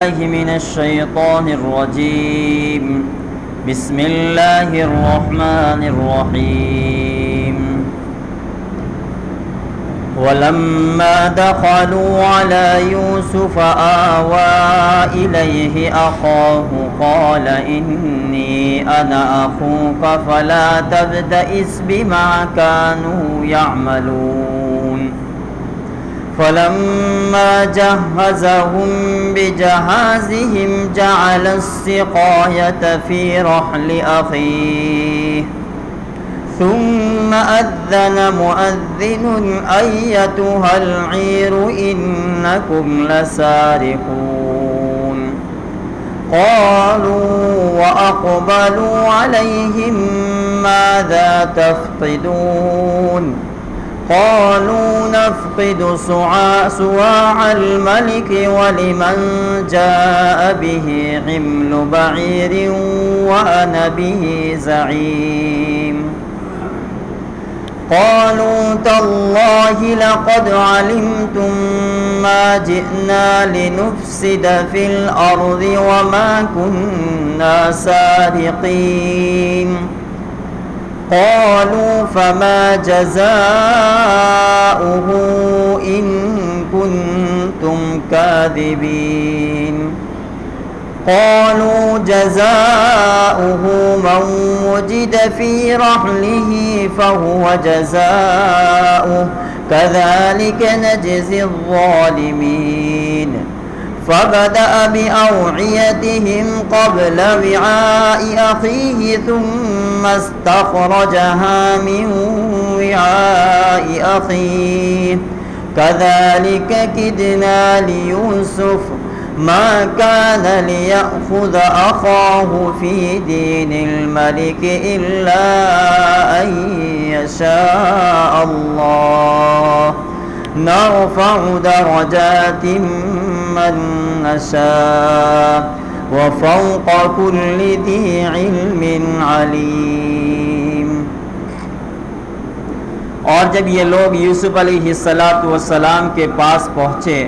من الشيطان الرجيم. بسم الله الرحمن الرحيم. ولما دخلوا على يوسف آوى إليه أخاه قال إني أنا أخوك فلا تبتئس بما كانوا يعملون. فلما جهزهم بجهازهم جعل السقاية في رحل أخيه ثم أذن مؤذن أيتها العير إنكم لسارقون. قالوا وأقبلوا عليهم ماذا تفقدون؟ قالوا نفقد صواع الملك ولمن جاء به حمل بعير وأنا به زعيم. قالوا تالله لقد علمتم ما جئنا لنفسد في الأرض وما كنا سارقين. قالوا فما جزاؤه إن كنتم كاذبين؟ قالوا جزاؤه من وجد في رحله فهو جزاؤه كذلك نجزي الظالمين. فبدأ بأوعيتهم قبل وعاء أخيه ثم استخرجها من وعاء أخيه كذلك كدنا ليوسف ما كان ليأخذ أخاه في دين الملك إلا أن يشاء الله نرفع درجات من نشاء وفوق كل ذي علم علیم. اور جب یہ لوگ یوسف علیہ السلام کے پاس پہنچے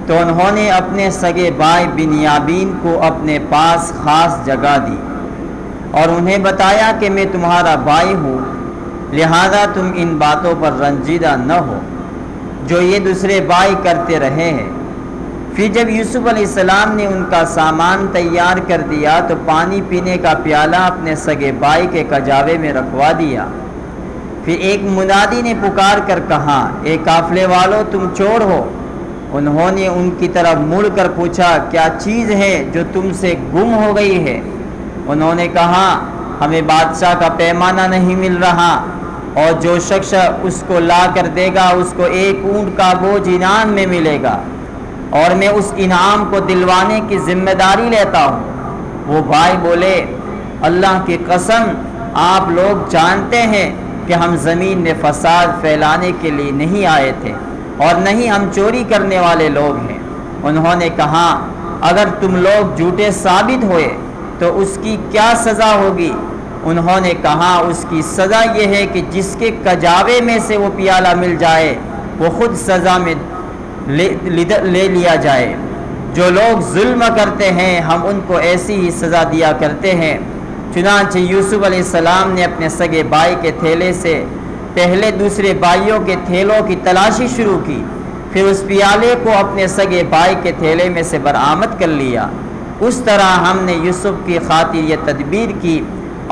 تو انہوں نے اپنے سگے بھائی بنیامین کو اپنے پاس خاص جگہ دی اور انہیں بتایا کہ میں تمہارا بھائی ہوں، لہذا تم ان باتوں پر رنجیدہ نہ ہو جو یہ دوسرے بھائی کرتے رہے ہیں. پھر جب یوسف علیہ السلام نے ان کا سامان تیار کر دیا تو پانی پینے کا پیالہ اپنے سگے بھائی کے کجاوے میں رکھوا دیا. پھر ایک منادی نے پکار کر کہا، اے قافلے والو تم چور ہو. انہوں نے ان کی طرف مڑ کر پوچھا، کیا چیز ہے جو تم سے گم ہو گئی ہے؟ انہوں نے کہا، ہمیں بادشاہ کا پیمانہ نہیں مل رہا اور جو شخص اس کو لا کر دے گا اس کو ایک اونٹ کا بوجھ انعام میں ملے گا اور میں اس انعام کو دلوانے کی ذمہ داری لیتا ہوں. وہ بھائی بولے، اللہ کی قسم آپ لوگ جانتے ہیں کہ ہم زمین میں فساد پھیلانے کے لیے نہیں آئے تھے اور نہیں ہم چوری کرنے والے لوگ ہیں. انہوں نے کہا، اگر تم لوگ جھوٹے ثابت ہوئے تو اس کی کیا سزا ہوگی؟ انہوں نے کہا، اس کی سزا یہ ہے کہ جس کے کجاوے میں سے وہ پیالہ مل جائے وہ خود سزا میں لے لیا جائے. جو لوگ ظلم کرتے ہیں ہم ان کو ایسی ہی سزا دیا کرتے ہیں. چنانچہ یوسف علیہ السلام نے اپنے سگے بھائی کے تھیلے سے پہلے دوسرے بھائیوں کے تھیلوں کی تلاشی شروع کی، پھر اس پیالے کو اپنے سگے بھائی کے تھیلے میں سے برآمد کر لیا. اس طرح ہم نے یوسف کی خاطر یہ تدبیر کی.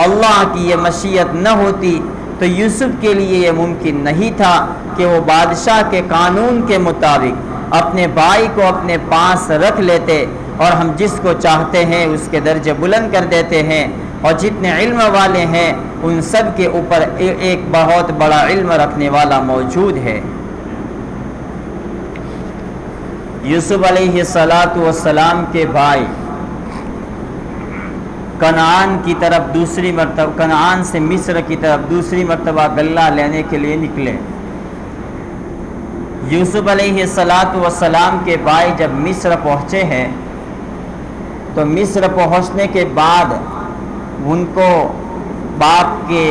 اللہ کی یہ مشیت نہ ہوتی تو یوسف کے لیے یہ ممکن نہیں تھا کہ وہ بادشاہ کے قانون کے مطابق اپنے بھائی کو اپنے پاس رکھ لیتے اور ہم جس کو چاہتے ہیں اس کے درجے بلند کر دیتے ہیں اور جتنے علم والے ہیں ان سب کے اوپر ایک بہت بڑا علم رکھنے والا موجود ہے. یوسف علیہ السلام کے بھائی کنعان کی طرف کنعان سے مصر کی طرف دوسری مرتبہ غلہ لینے کے لیے نکلے. یوسف علیہ السلام کے بھائی جب مصر پہنچے ہیں تو مصر پہنچنے کے بعد ان کو باپ کے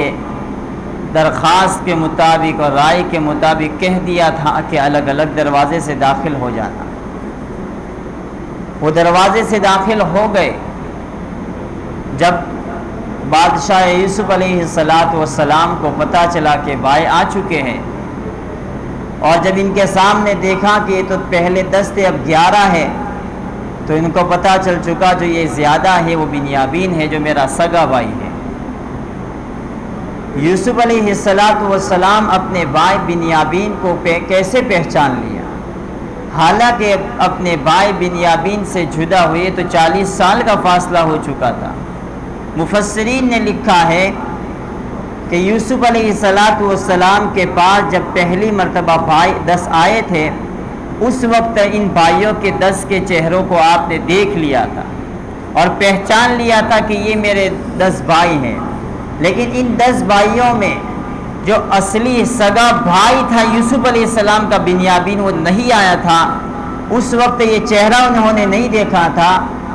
درخواست کے مطابق اور رائے کے مطابق کہہ دیا تھا کہ الگ الگ دروازے سے داخل ہو جانا. وہ دروازے سے داخل ہو گئے۔ جب بادشاہ یوسف علیہ السلام کو پتہ چلا کہ بھائی آ چکے ہیں، اور جب ان کے سامنے دیکھا کہ یہ تو پہلے 10 تھے اب 11 ہے، تو ان کو پتہ چل چکا جو یہ زیادہ ہے وہ بنیامین ہے جو میرا سگا بھائی ہے۔ یوسف علیہ السلام اپنے بھائی بنیامین کو کیسے پہچان لیا؟ حالانکہ اپنے بھائی بنیامین سے جدا ہوئے تو 40 سال کا فاصلہ ہو چکا تھا۔ مفسرین نے لکھا ہے کہ یوسف علیہ السلام کے پاس جب پہلی مرتبہ بھائی 10 آئے تھے، اس وقت ان بھائیوں کے 10 کے چہروں کو آپ نے دیکھ لیا تھا اور پہچان لیا تھا کہ یہ میرے 10 بھائی ہیں۔ لیکن ان 10 بھائیوں میں جو اصلی سگا بھائی تھا یوسف علیہ السلام کا بنیامین، وہ نہیں آیا تھا۔ اس وقت یہ چہرہ انہوں نے نہیں دیکھا تھا۔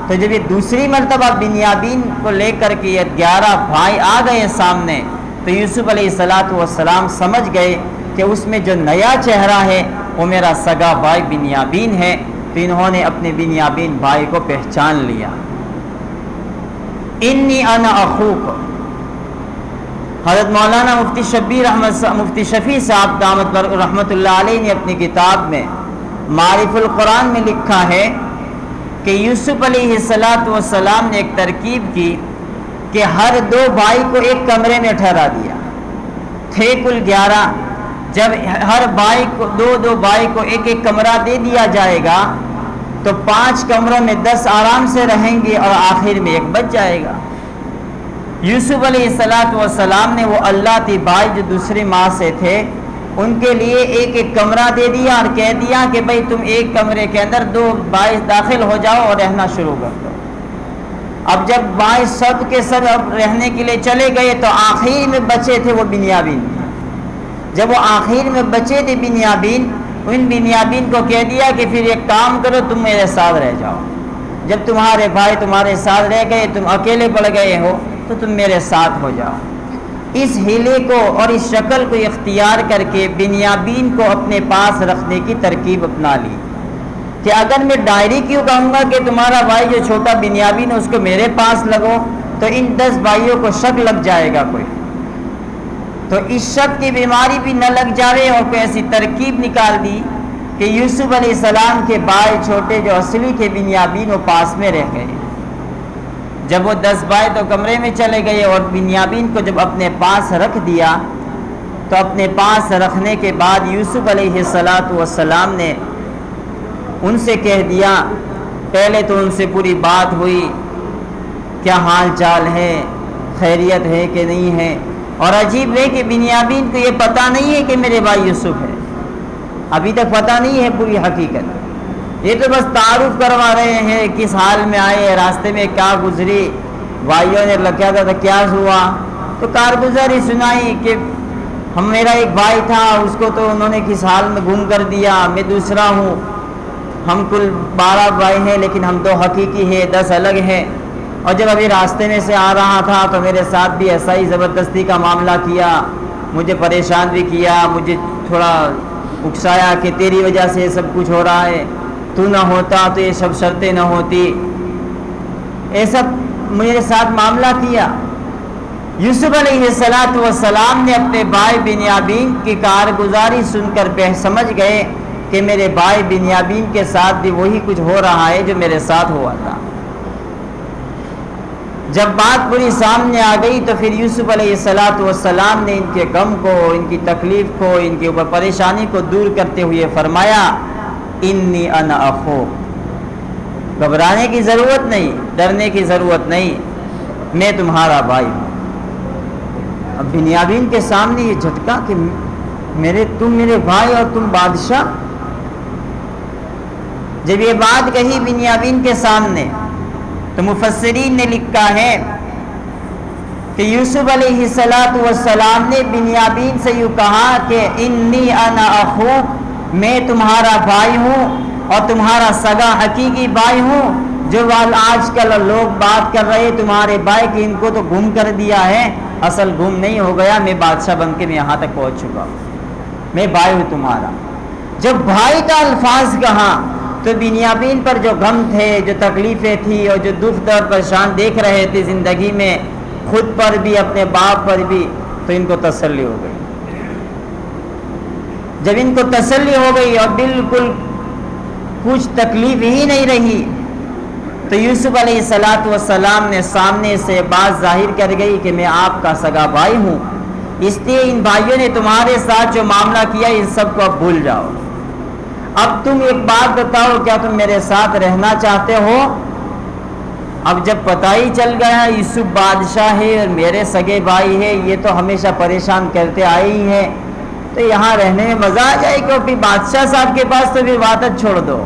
تو جب یہ دوسری مرتبہ بنیامین کو لے کر کے یہ 11 بھائی آ گئے سامنے، تو یوسف علیہ السلام سمجھ گئے کہ اس میں جو نیا چہرہ ہے وہ میرا سگا بھائی بنیامین ہے۔ تو انہوں نے اپنے بنیامین بھائی کو پہچان لیا۔ انی انا اخوک، حضرت مولانا مفتی شفیع صاحب دامت رحمۃ اللہ علیہ نے اپنی کتاب میں معارف القرآن میں لکھا ہے کہ یوسف علیہ السلام نے ایک ترکیب کی کہ ہر 2 بھائی کو ایک کمرے میں ٹھہرا دیا، تھے کل 11۔ جب ہر بھائی کو 2 بھائی کو ایک کمرہ دے دیا جائے گا تو 5 کمروں میں 10 آرام سے رہیں گے اور آخر میں 1 بچ جائے گا۔ یوسف علیہ السلام نے وہ اللہ کے بھائی جو دوسری ماں سے تھے ان کے لیے ایک کمرہ دے دیا اور کہہ دیا کہ بھئی تم ایک کمرے کے اندر 2 بھائی داخل ہو جاؤ اور رہنا شروع کر دو۔ اب جب بھائی سب کے سب اب رہنے کے لیے چلے گئے تو آخر میں بچے تھے وہ بنیامین۔ جب وہ آخر میں بچے تھے بنیامین، ان بنیامین کو کہہ دیا کہ پھر ایک کام کرو، تم میرے ساتھ رہ جاؤ۔ جب تمہارے بھائی تمہارے ساتھ رہ گئے، تم اکیلے پڑ گئے ہو، تو تم میرے ساتھ ہو جاؤ۔ اس ہیلے کو اور اس شکل کو اختیار کر کے بنیامین کو اپنے پاس رکھنے کی ترکیب اپنا لی کہ اگر میں ڈائری کیوں کہوں گا کہ تمہارا بھائی جو چھوٹا بنیامین ہے اس کو میرے پاس لگو، تو ان 10 بھائیوں کو شک لگ جائے گا کوئی، تو اس شک کی بیماری بھی نہ لگ جائے، اور کوئی ایسی ترکیب نکال دی کہ یوسف علیہ السلام کے بھائی چھوٹے جو اصلی تھے بنیامین وہ پاس میں رہ گئے۔ جب وہ 10 بھائی تو کمرے میں چلے گئے اور بنیامین کو جب اپنے پاس رکھ دیا، تو اپنے پاس رکھنے کے بعد یوسف علیہ السلام نے ان سے کہہ دیا، پہلے تو ان سے پوری بات ہوئی، کیا حال چال ہے، خیریت ہے کہ نہیں ہے، اور عجیب ہے کہ بنیامین کو یہ پتہ نہیں ہے کہ میرے بھائی یوسف ہے، ابھی تک پتہ نہیں ہے پوری حقیقت۔ یہ تو بس تعارف کروا رہے ہیں، کس حال میں آئے، راستے میں کیا گزری، بھائیوں نے لکھا تھا کیا ہوا، تو کارگزاری سنائی کہ میرا ایک بھائی تھا، اس کو تو انہوں نے کس حال میں گم کر دیا، میں دوسرا ہوں، ہم کل 12 بھائی ہیں لیکن ہم 2 حقیقی ہیں، 10 الگ ہیں، اور جب ابھی راستے میں سے آ رہا تھا تو میرے ساتھ بھی ایسا ہی زبردستی کا معاملہ کیا، مجھے پریشان بھی کیا، مجھے تھوڑا اکسایا کہ تیری وجہ سے یہ سب کچھ ہو رہا ہے، تو نہ ہوتا تو یہ سب شرطیں نہ ہوتی، ایسا میرے ساتھ معاملہ کیا۔ یوسف علیہ السلام نے اپنے بھائی بنیامین کی کارگزاری سن کر سمجھ گئے کہ میرے بھائی بنیامین کے ساتھ بھی وہی کچھ ہو رہا ہے جو میرے ساتھ ہوا تھا۔ جب بات پوری سامنے آ گئی تو پھر یوسف علیہ السلام نے ان کے غم کو، ان کی تکلیف کو، ان کے اوپر پریشانی کو دور کرتے ہوئے فرمایا، انی انا اخوک، گھبرانے کی ضرورت نہیں، ڈرنے کی ضرورت نہیں، میں تمہارا بھائی ہوں۔ اب بنیامین کے سامنے یہ جھٹکا کہ تم میرے بھائی اور تم بادشاہ۔ جب یہ بات کہی بنیامین کے سامنے تو مفسرین نے لکھا ہے کہ یوسف علیہ السلام نے بنیامین سے یوں کہا کہ انی انا اخوک، میں تمہارا بھائی ہوں اور تمہارا سگا حقیقی بھائی ہوں۔ جو آج کل لوگ بات کر رہے تمہارے بھائی کہ ان کو تو گم کر دیا ہے، اصل گم نہیں ہو گیا، میں بادشاہ بن کے میں یہاں تک پہنچ چکا ہوں، میں بھائی ہوں تمہارا۔ جب بھائی کا الفاظ کہا تو بنیامین پر جو غم تھے، جو تکلیفیں تھی اور جو دکھ اور پریشان دیکھ رہے تھے زندگی میں، خود پر بھی اپنے باپ پر بھی، تو ان کو تسلی ہو گئی۔ جب ان کو تسلی ہو گئی اور بالکل کچھ تکلیف ہی نہیں رہی، تو یوسف علیہ السلام نے سامنے سے بات ظاہر کر گئی کہ میں آپ کا سگا بھائی ہوں، اس لیے ان بھائیوں نے تمہارے ساتھ جو معاملہ کیا ان سب کو اب بھول جاؤ۔ اب تم ایک بات بتاؤ، کیا تم میرے ساتھ رہنا چاہتے ہو؟ اب جب پتہ ہی چل گیا یوسف بادشاہ ہے اور میرے سگے بھائی ہے، یہ تو ہمیشہ پریشان کرتے آئے ہی ہیں، تو یہاں رہنے میں مزہ آ جائے گا، پھر بادشاہ صاحب کے پاس تو بھی عبادت چھوڑ دو۔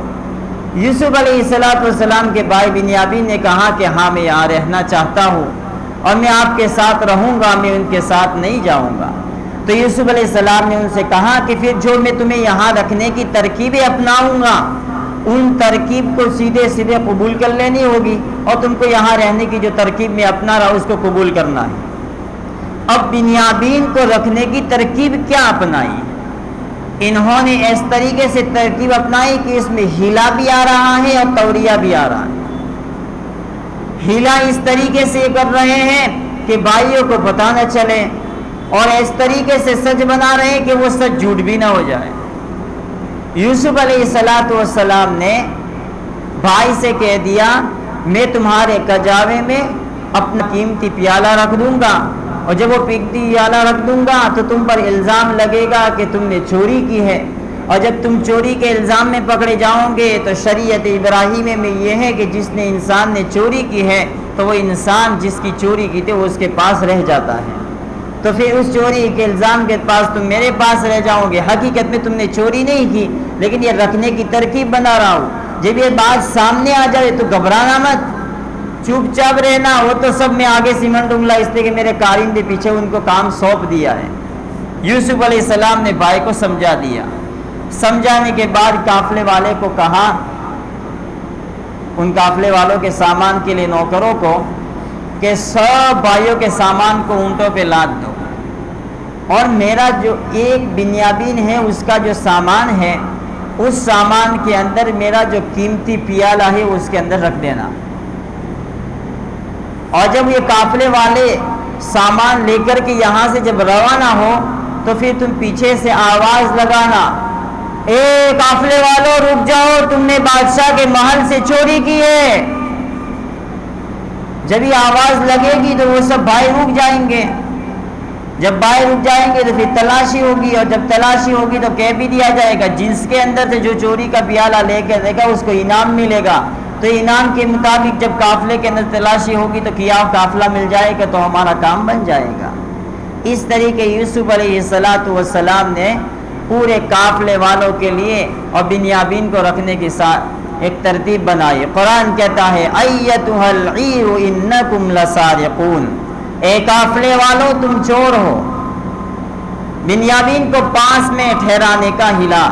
یوسف علیہ السلام کے بھائی بنیامین نے کہا کہ ہاں میں یہاں رہنا چاہتا ہوں اور میں آپ کے ساتھ رہوں گا، میں ان کے ساتھ نہیں جاؤں گا۔ تو یوسف علیہ السلام نے ان سے کہا کہ پھر جو میں تمہیں یہاں رکھنے کی ترکیبیں اپناؤں گا، ان ترکیب کو سیدھے سیدھے قبول کر لینی ہوگی، اور تم کو یہاں رہنے کی جو ترکیب میں اپنا رہا اس کو قبول کرنا ہے۔ اب بنیامین کو رکھنے کی ترکیب کیا اپنائی؟ انہوں نے اس طریقے سے ترکیب اپنائی کہ اس میں ہیلا بھی آ رہا ہے اور توریہ بھی آ رہا ہے۔ ہیلا اس طریقے سے کر رہے ہیں کہ بھائیوں کو پتہ نہ چلے، اور اس طریقے سے سچ بنا رہے ہیں کہ وہ سچ جھوٹ بھی نہ ہو جائے۔ یوسف علیہ السلام نے بھائی سے کہہ دیا میں تمہارے کجاوے میں اپنا قیمتی پیالہ رکھ دوں گا، اور جب وہ قیمتی پیالہ رکھ دوں گا تو تم پر الزام لگے گا کہ تم نے چوری کی ہے، اور جب تم چوری کے الزام میں پکڑے جاؤ گے تو شریعت ابراہیمیہ میں یہ ہے کہ جس نے انسان نے چوری کی ہے تو وہ انسان جس کی چوری کی تھی وہ اس کے پاس رہ جاتا ہے، تو پھر اس چوری کے الزام کے پاس تم میرے پاس رہ جاؤ گے۔ حقیقت میں تم نے چوری نہیں کی، لیکن یہ رکھنے کی ترکیب بنا رہا ہوں۔ جب یہ بات سامنے آ جائے تو گھبرانا مت، چپ چاپ رہنا، وہ تو سب میں آگے سیمنٹ دوں گا، اس لیے کہ میرے کارندے پیچھے ان کو کام سونپ دیا ہے۔ یوسف علیہ السلام نے بھائی کو سمجھا دیا۔ سمجھانے کے بعد قافلے والے کو کہا، ان قافلے والوں کے سامان کے لیے نوکروں کو، کہ سب بھائیوں کے سامان کو اونٹوں پہ لاد دو، اور میرا جو ایک بنیامین ہے اس کا جو سامان ہے اس سامان کے اندر میرا جو قیمتی پیالہ ہے اس کے اندر رکھ دینا۔ اور جب یہ قافلے والے سامان لے کر کے یہاں سے جب روانہ ہو تو پھر تم پیچھے سے آواز لگانا، اے قافلے والوں رک جاؤ، تم نے بادشاہ کے محل سے چوری کی ہے۔ جب یہ آواز لگے گی تو وہ سب بھائی رک جائیں گے، جب بھائی رک جائیں گے تو پھر تلاشی ہوگی، اور جب تلاشی ہوگی تو کہہ بھی دیا جائے گا جس کے اندر سے جو چوری کا پیالہ لے کے دے گا اس کو انعام ملے گا۔ تو انعام کے مطابق جب قافلے کے اندر تلاشی ہوگی تو کیا قافلہ مل جائے گا تو ہمارا کام بن جائے گا۔ اس طریقے یوسف علیہ السلام نے پورے قافلے والوں کے لیے اور بنیامین کو رکھنے کے ساتھ ایک ترتیب بنائی۔ قرآن کہتا ہے ایتھا العیر انکم لسارقون، اے قافلے والوں تم چور ہو۔ بنیامین کو پاس میں ٹھہرانے کا ہلا۔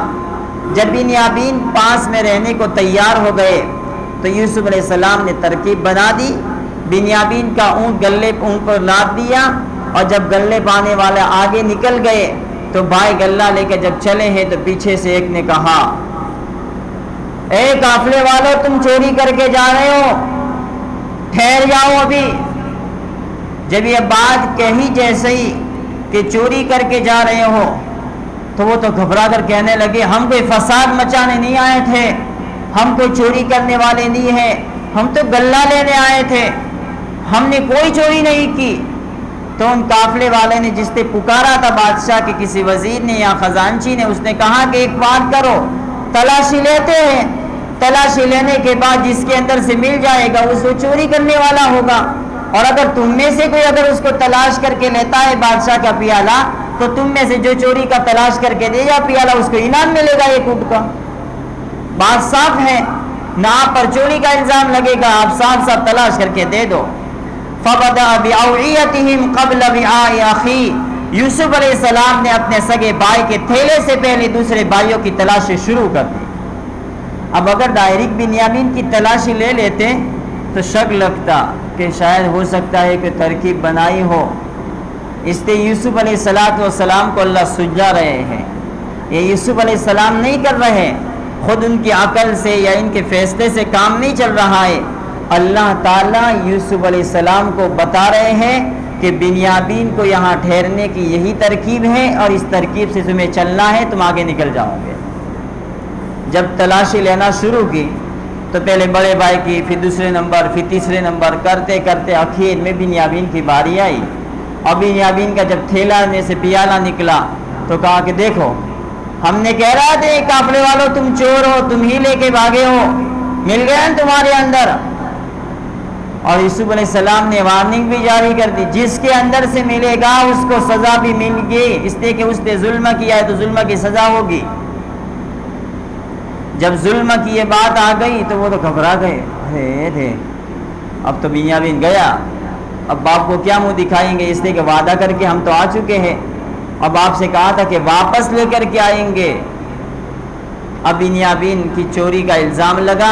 جب بنیامین پاس میں رہنے کو تیار ہو گئے تو یوسف علیہ السلام نے ترکیب بنا دی، بنیامین کا اونٹ گلے اونٹ پر لاد دیا، اور جب گلے پانے والے آگے نکل گئے تو بھائی گلہ لے کے جب چلے ہیں تو پیچھے سے ایک نے کہا، اے قافلے والوں تم چوری کر کے جا رہے ہو، ٹھہر جاؤ ابھی۔ جب یہ بات کہی جیسے ہی کہ چوری کر کے جا رہے ہو تو وہ تو گھبرا کر کہنے لگے ہم کوئی فساد مچانے نہیں آئے تھے، ہم کوئی چوری کرنے والے نہیں ہیں، ہم تو غلہ لینے آئے تھے، ہم نے کوئی چوری نہیں کی۔ تو ان قافلے والے نے جس نے پکارا تھا بادشاہ کے کسی وزیر نے یا خزانچی نے، اس نے کہا کہ ایک بات کرو، تلاشی لیتے ہیں، تلاشی لینے کے بعد جس کے اندر سے مل جائے گا اس کو چوری کرنے والا ہوگا، اور اگر تم میں سے کوئی اگر اس کو تلاش کر کے لیتا ہے بادشاہ کا پیالہ تو تم میں سے جو چوری کا تلاش کر کے دے گا پیالہ اس کو انعام ملے گا ایک اونٹ کا۔ بات صاف ہے، نہ آپ پر چوری کا الزام لگے گا، آپ صاف صاف تلاش کر کے دے دو۔ فَبَدَأَ بِأَوْعِيَتِهِمْ قَبْلَ وِعَاءِ أَخِيهِ، یوسف علیہ السلام نے اپنے سگے بھائی کے تھیلے سے پہلے دوسرے بھائیوں کی تلاشی شروع کر دی۔ اب اگر ڈائریکٹ بنیامین کی تلاشی لے لیتے تو شک لگتا کہ شاید ہو سکتا ہے کہ ترکیب بنائی ہو، اس لیے یوسف علیہ السلام کو اللہ سلجھا رہے ہیں، یہ یوسف علیہ السلام نہیں کر رہے، خود ان کی عقل سے یا ان کے فیصلے سے کام نہیں چل رہا ہے۔ اللہ تعالیٰ یوسف علیہ السلام کو بتا رہے ہیں کہ بنیامین کو یہاں ٹھہرنے کی یہی ترکیب ہے اور اس ترکیب سے تمہیں چلنا ہے، تم آگے نکل جاؤ گے۔ جب تلاشی لینا شروع کی تو پہلے بڑے بھائی کی، پھر دوسرے نمبر، پھر تیسرے نمبر، کرتے کرتے آخر میں بنیامین کی باری آئی۔ اور بنیامین کا جب تھیلا میں سے پیالہ نکلا تو کہا کہ دیکھو، ہم نے کہہ رہا تھے قافلے والوں تم چور ہو، تم ہی لے کے بھاگے ہو، مل گیا نا تمہارے اندر۔ اور یوسف علیہ السلام نے وارننگ بھی جاری کر دی، جس کے اندر سے ملے گا اس کو سزا بھی مل گئی، اس لیے کہ اس نے ظلم کیا ہے تو ظلم کی سزا ہوگی۔ جب ظلم کی یہ بات آ گئی تو وہ تو گھبرا گئے، ارے اب تو بنیامین گیا، اب باپ کو کیا منہ دکھائیں گے، اس لیے کہ وعدہ کر کے ہم تو آ چکے ہیں، اب آپ سے کہا تھا کہ واپس لے کر کے آئیں گے۔ اب بنیامین کی چوری کا الزام لگا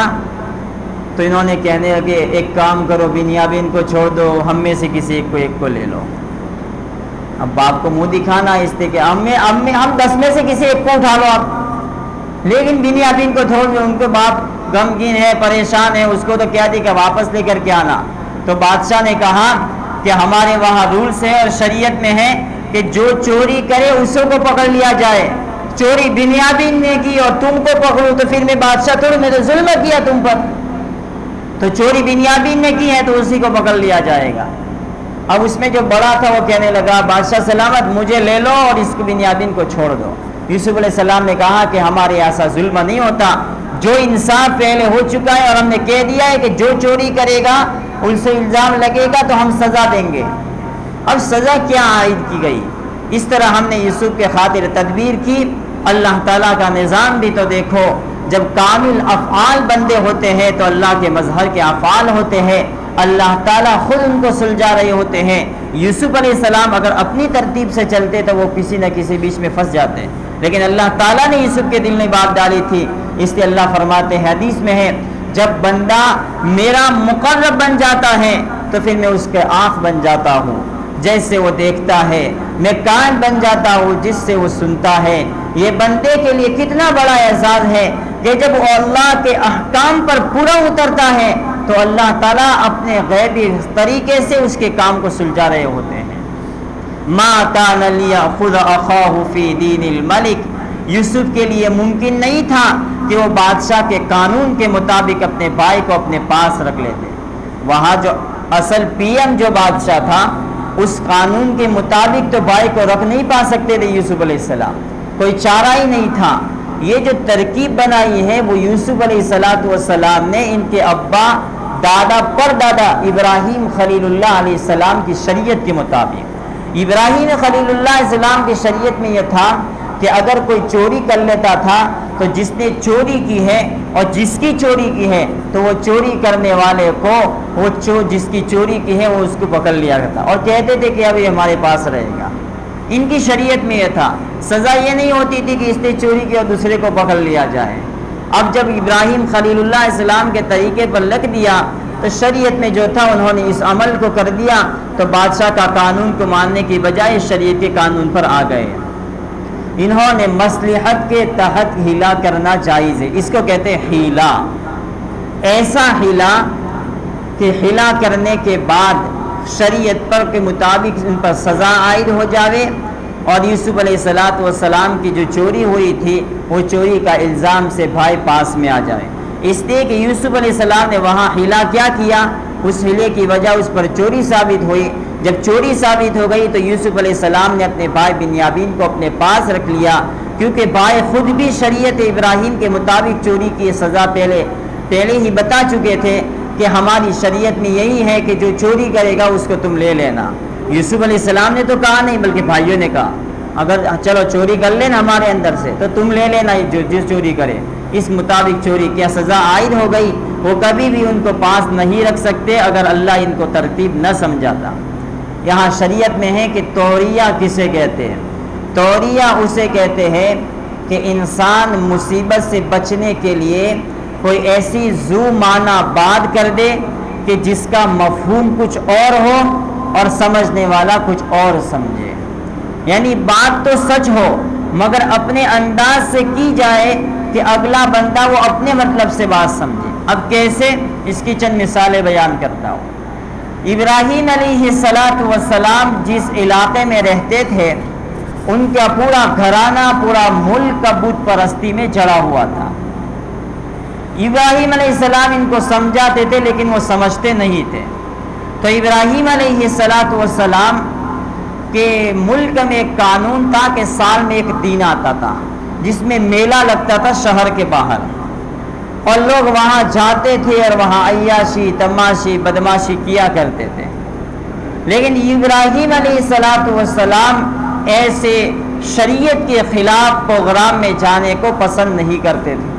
تو انہوں نے کہنے لگے ایک کام کرو، بنیامین کو چھوڑ دو، ہم میں سے کسی ایک کو لے لو۔ اب باپ کو منہ دکھانا اس لیے کہ ہم 10 میں سے کسی ایک کو اٹھا لو آپ، لیکن بنیامین کو چھوڑ دو، ان کو باپ غمگین ہے، پریشان ہے، اس کو تو کیا دی کہ واپس لے کر کے آنا۔ تو بادشاہ نے کہا کہ ہمارے وہاں رولز ہے اور شریعت میں ہے کہ جو چوری کرے اسے کو پکڑ لیا جائے۔ چوری بنیامین نے کی اور تم کو پکڑو تو پھر میں بادشاہ تھوڑی، میں تو ظلم کیا تم پر، تو چوری بنیامین نے کی ہے تو اسی کو پکڑ لیا جائے گا۔ اب اس میں جو بڑا تھا وہ کہنے لگا بادشاہ سلامت، مجھے لے لو اور اس کو بنیامین کو چھوڑ دو۔ یوسف علیہ السلام نے کہا کہ ہمارے ایسا ظلم نہیں ہوتا، جو انصاف پہلے ہو چکا ہے اور ہم نے کہہ دیا ہے کہ جو چوری کرے گا ان سے الزام لگے گا تو ہم سزا دیں گے۔ اب سزا کیا عائد کی گئی؟ اس طرح ہم نے یوسف کے خاطر تدبیر کی۔ اللہ تعالیٰ کا نظام بھی تو دیکھو، جب کامل افعال بندے ہوتے ہیں تو اللہ کے مظہر کے افعال ہوتے ہیں، اللہ تعالیٰ خود ان کو سلجھا رہے ہوتے ہیں۔ یوسف علیہ السلام اگر اپنی ترتیب سے چلتے تو وہ کسی نہ کسی بیچ میں پھنس جاتے ہیں، لیکن اللہ تعالیٰ نے یوسف کے دل میں بات ڈالی تھی، اس لیے اللہ فرماتے ہیں، حدیث میں ہے، جب بندہ میرا مقرب بن جاتا ہے تو پھر میں اس کے آنکھ بن جاتا ہوں، جیسے وہ دیکھتا ہے، میں کان بن جاتا ہوں جس سے وہ سنتا ہے۔ یہ بندے کے لیے کتنا بڑا اعزاز ہے کہ جب وہ اللہ کے احکام پر پورا اترتا ہے تو اللہ تعالیٰ اپنے غیبی طریقے سے اس کے کام کو سلجھا رہے ہوتے ہیں۔ ما کان لیأخذ اخاہ فی دین الملک، یوسف کے لیے ممکن نہیں تھا کہ وہ بادشاہ کے قانون کے مطابق اپنے بھائی کو اپنے پاس رکھ لیتے۔ وہاں جو اصل پی ایم جو بادشاہ تھا اس قانون کے مطابق تو بھائی کو رکھ نہیں پا سکتے تھے یوسف علیہ السلام، کوئی چارہ ہی نہیں تھا۔ یہ جو ترکیب بنائی ہے وہ یوسف علیہ السلام نے ان کے ابا دادا پر دادا ابراہیم خلیل اللہ علیہ السلام کی شریعت کے مطابق۔ ابراہیم خلیل اللہ علیہ السلام کی شریعت میں یہ تھا کہ اگر کوئی چوری کر لیتا تھا تو جس نے چوری کی ہے اور جس کی چوری کی ہے تو وہ چوری کرنے والے کو جس کی چوری کی ہے وہ اس کو پکڑ لیا کرتا اور کہتے تھے کہ اب یہ ہمارے پاس رہے گا۔ ان کی شریعت میں یہ تھا، سزا یہ نہیں ہوتی تھی کہ اس نے چوری کی اور دوسرے کو پکڑ لیا جائے۔ اب جب ابراہیم خلیل اللہ علیہ السلام کے طریقے پر لگ دیا تو شریعت میں جو تھا انہوں نے اس عمل کو کر دیا، تو بادشاہ کا قانون کو ماننے کی بجائے شریعت کے قانون پر آ گئے۔ انہوں نے مصلحت کے تحت ہیلا کرنا جائز ہے، اس کو کہتے ہیں ہیلا۔ ایسا ہیلا کہ ہیلا کرنے کے بعد شریعت پر کے مطابق ان پر سزا عائد ہو جاوے اور یوسف علیہ السلام کی جو چوری ہوئی تھی وہ چوری کا الزام سے بھائی پاس میں آ جائے۔ اس لیے کہ یوسف علیہ السلام نے وہاں ہیلا کیا کیا، اس ہیلے کی وجہ اس پر چوری ثابت ہوئی۔ جب چوری ثابت ہو گئی تو یوسف علیہ السلام نے اپنے بھائی بنیامین کو اپنے پاس رکھ لیا، کیونکہ بھائی خود بھی شریعت ابراہیم کے مطابق چوری کی سزا پہلے ہی بتا چکے تھے کہ ہماری شریعت میں یہی ہے کہ جو چوری کرے گا اس کو تم لے لینا۔ یوسف علیہ السلام نے تو کہا نہیں بلکہ بھائیوں نے کہا اگر چلو چوری کر لینا ہمارے اندر سے تو تم لے لینا جس چوری کرے، اس مطابق چوری کیا سزا عائد ہو گئی۔ وہ کبھی بھی ان کو پاس نہیں رکھ سکتے اگر اللہ ان کو ترتیب نہ سمجھاتا۔ یہاں شریعت میں ہے کہ توریہ کسے کہتے ہیں؟ توریہ اسے کہتے ہیں کہ انسان مصیبت سے بچنے کے لیے کوئی ایسی ذو معنی بات کر دے کہ جس کا مفہوم کچھ اور ہو اور سمجھنے والا کچھ اور سمجھے، یعنی بات تو سچ ہو مگر اپنے انداز سے کی جائے کہ اگلا بندہ وہ اپنے مطلب سے بات سمجھے۔ اب کیسے؟ اس کی چند مثالیں بیان کرتا ہوں۔ ابراہیم علیہ السلام جس علاقے میں رہتے تھے، ان کا پورا گھرانہ، پورا ملک کا بت پرستی میں جڑا ہوا تھا۔ ابراہیم علیہ السلام ان کو سمجھاتے تھے لیکن وہ سمجھتے نہیں تھے۔ تو ابراہیم علیہ السلام کے ملک میں ایک قانون تھا کہ سال میں ایک دن آتا تھا جس میں میلہ لگتا تھا شہر کے باہر، اور لوگ وہاں جاتے تھے اور وہاں عیاشی، تماشی، بدماشی کیا کرتے تھے۔ لیکن ابراہیم علیہ السلام ایسے شریعت کے خلاف پروگرام میں جانے کو پسند نہیں کرتے تھے۔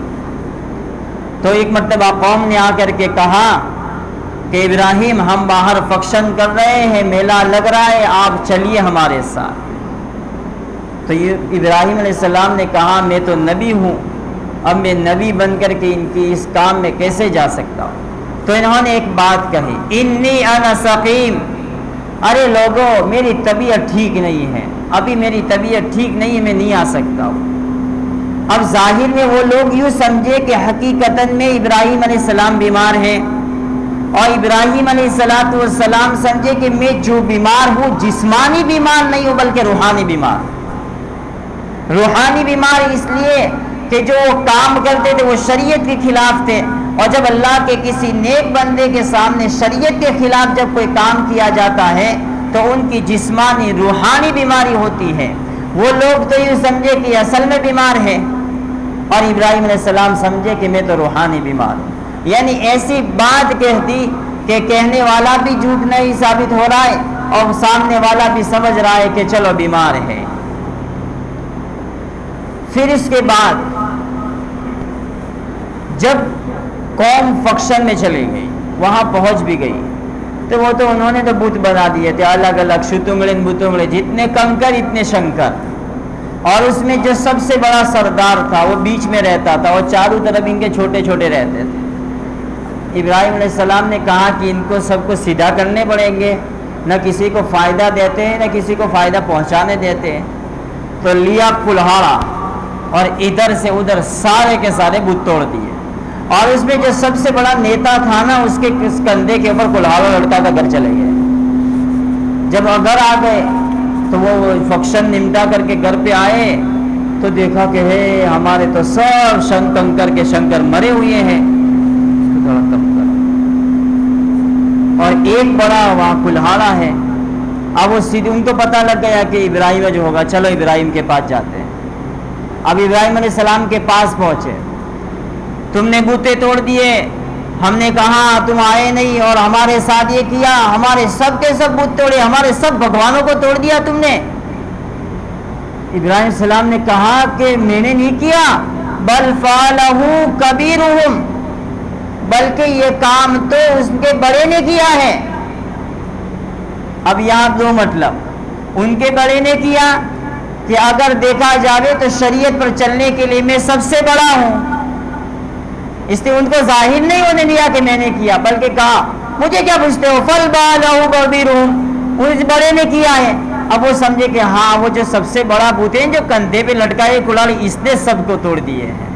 تو ایک مرتبہ قوم نے آ کر کے کہا کہ ابراہیم، ہم باہر فنکشن کر رہے ہیں، میلہ لگ رہا ہے، آپ چلیے ہمارے ساتھ۔ تو ابراہیم علیہ السلام نے کہا میں تو نبی ہوں، اب میں نبی بن کر کے ان کی اس کام میں کیسے جا سکتا ہوں؟ تو انہوں نے ایک بات کہی، انی انا سقیم، ارے لوگوں میری طبیعت ٹھیک نہیں ہے، ابھی میری طبیعت ٹھیک نہیں ہے، میں نہیں آ سکتا ہوں۔ اب ظاہر میں وہ لوگ یوں سمجھے کہ حقیقتاً میں ابراہیم علیہ السلام بیمار ہیں، اور ابراہیم علیہ السلام سمجھے کہ میں جو بیمار ہوں جسمانی بیمار نہیں ہوں بلکہ روحانی بیمار۔ روحانی بیمار اس لیے کہ جو کام کرتے تھے وہ شریعت کے خلاف تھے، اور جب اللہ کے کسی نیک بندے کے سامنے شریعت کے خلاف جب کوئی کام کیا جاتا ہے تو ان کی جسمانی روحانی بیماری ہوتی ہے۔ وہ لوگ تو یہ سمجھے کہ اصل میں بیمار ہے، اور ابراہیم علیہ السلام سمجھے کہ میں تو روحانی بیمار ہوں۔ یعنی ایسی بات کہہ دی کہ کہنے والا بھی جھوٹ نہیں ثابت ہو رہا ہے اور سامنے والا بھی سمجھ رہا ہے کہ چلو بیمار ہے۔ پھر اس کے بعد جب قوم فنکشن میں چلی گئی، وہاں پہنچ بھی گئی، تو وہ تو انہوں نے تو بت بنا دیے تھے الگ الگ، شتنگڑے بتنگڑے، جتنے کنکر اتنے شنکر، اور اس میں جو سب سے بڑا سردار تھا وہ بیچ میں رہتا تھا، اور چاروں طرف ان کے چھوٹے چھوٹے رہتے تھے۔ ابراہیم علیہ السلام نے کہا کہ ان کو سب کو سیدھا کرنے پڑیں گے، نہ کسی کو فائدہ دیتے ہیں نہ کسی کو فائدہ پہنچانے دیتے ہیں۔ تو لیا کلہاڑا اور ادھر سے ادھر سارے کے سارے بت توڑ دیے، اور اس میں جو سب سے بڑا نیتا تھا نا اس کے کندھے کے اوپر کلہاڑا لٹکا کر گھر چلے گئے۔ جب گھر آ گئے تو وہ فنکشن نمٹا کر کے گھر پہ آئے تو دیکھا کہ ہے ہمارے تو سب کنکر کے شنکر مرے ہوئے ہیں، اور ایک بڑا وہاں کلہاڑا ہے۔ اب وہ سیدھے ان کو پتہ لگ گیا کہ ابراہیم جو ہوگا، چلو ابراہیم کے پاس جاتے ہیں۔ اب ابراہیم علیہ السلام کے پاس پہنچے، تم نے بوتے توڑ دیے، ہم نے کہا تم آئے نہیں، اور ہمارے ساتھ یہ کیا، ہمارے سب کے سب بت توڑے، ہمارے سب بھگوانوں کو توڑ دیا تم نے۔ ابراہیم علیہ السلام نے کہا کہ میں نے نہیں کیا، بل فعلہ کبیرہم، بلکہ یہ کام تو اس کے بڑے نے کیا ہے۔ اب یہاں دو مطلب، ان کے بڑے نے کیا کہ اگر دیکھا جاوے تو شریعت پر چلنے کے لیے میں سب سے بڑا ہوں، اس لیے ان کو ظاہر نہیں ہونے دیا کہ میں نے کیا، بلکہ کہا مجھے کیا پوچھتے ہو، فَالْبَالَهُ كَبِيرُهُمْ، اس بڑے نے کیا ہے۔ اب وہ سمجھے کہ ہاں وہ جو سب سے بڑا بت ہے جو کندھے پہ لٹکائے کلاڑی، اس نے سب کو توڑ دیے ہیں۔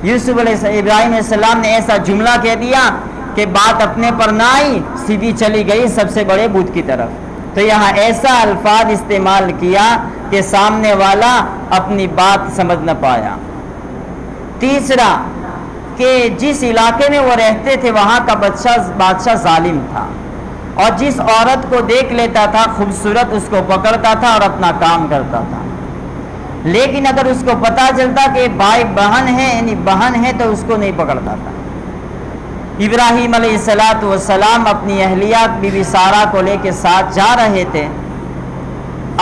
ابراہیم علیہ السلام نے ایسا جملہ کہہ دیا کہ بات اپنے پر نہ آئی، سیدھی چلی گئی سب سے بڑے بت کی طرف۔ تو یہاں ایسا الفاظ استعمال کیا کہ سامنے والا اپنی بات سمجھ نہ پایا۔ تیسرا کہ جس علاقے میں وہ رہتے تھے وہاں کا بادشاہ ظالم تھا، اور جس عورت کو دیکھ لیتا تھا خوبصورت اس کو پکڑتا تھا اور اپنا کام کرتا تھا، لیکن اگر اس کو پتا چلتا کہ بھائی بہن ہے یعنی بہن ہے تو اس کو نہیں پکڑتا تھا۔ ابراہیم علیہ السلام اپنی اہلیہ بی بی سارہ کو لے کے ساتھ جا رہے تھے۔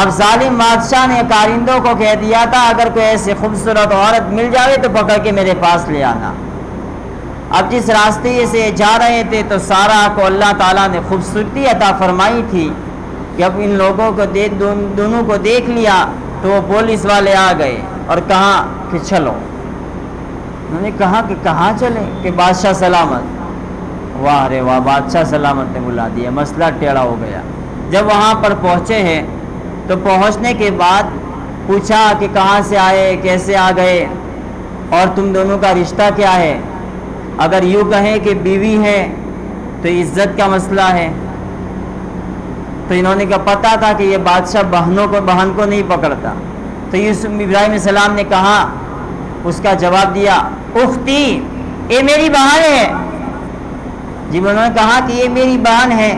اب ظالم بادشاہ نے کارندوں کو کہہ دیا تھا اگر کوئی ایسی خوبصورت عورت مل جائے تو پکڑ کے میرے پاس لے آنا۔ اب جس راستے سے جا رہے تھے تو سارہ کو اللہ تعالیٰ نے خوبصورتی عطا فرمائی تھی کہ اب ان لوگوں کو دونوں کو دیکھ لیا تو وہ پولیس والے آ گئے اور کہا کہ چلو۔ انہوں نے کہا کہ کہاں چلیں؟ کہ بادشاہ سلامت۔ واہ رے واہ، بادشاہ سلامت نے بلا دیا، مسئلہ ٹیڑھا ہو گیا۔ جب وہاں پر پہنچے ہیں تو پہنچنے کے بعد پوچھا کہ کہاں سے آئے، کیسے آ گئے؟ اور تم دونوں کا رشتہ کیا ہے؟ اگر یوں کہیں کہ بیوی ہے تو عزت کا مسئلہ ہے. تو انہوں نے کہا پتہ تھا کہ یہ بادشاہ بہن کو نہیں پکڑتا. تو یوسف ابراہیم علیہ السلام نے کہا، اس کا جواب دیا، اختی، یہ میری بہن ہے. جب انہوں نے کہا کہ یہ میری بہن ہے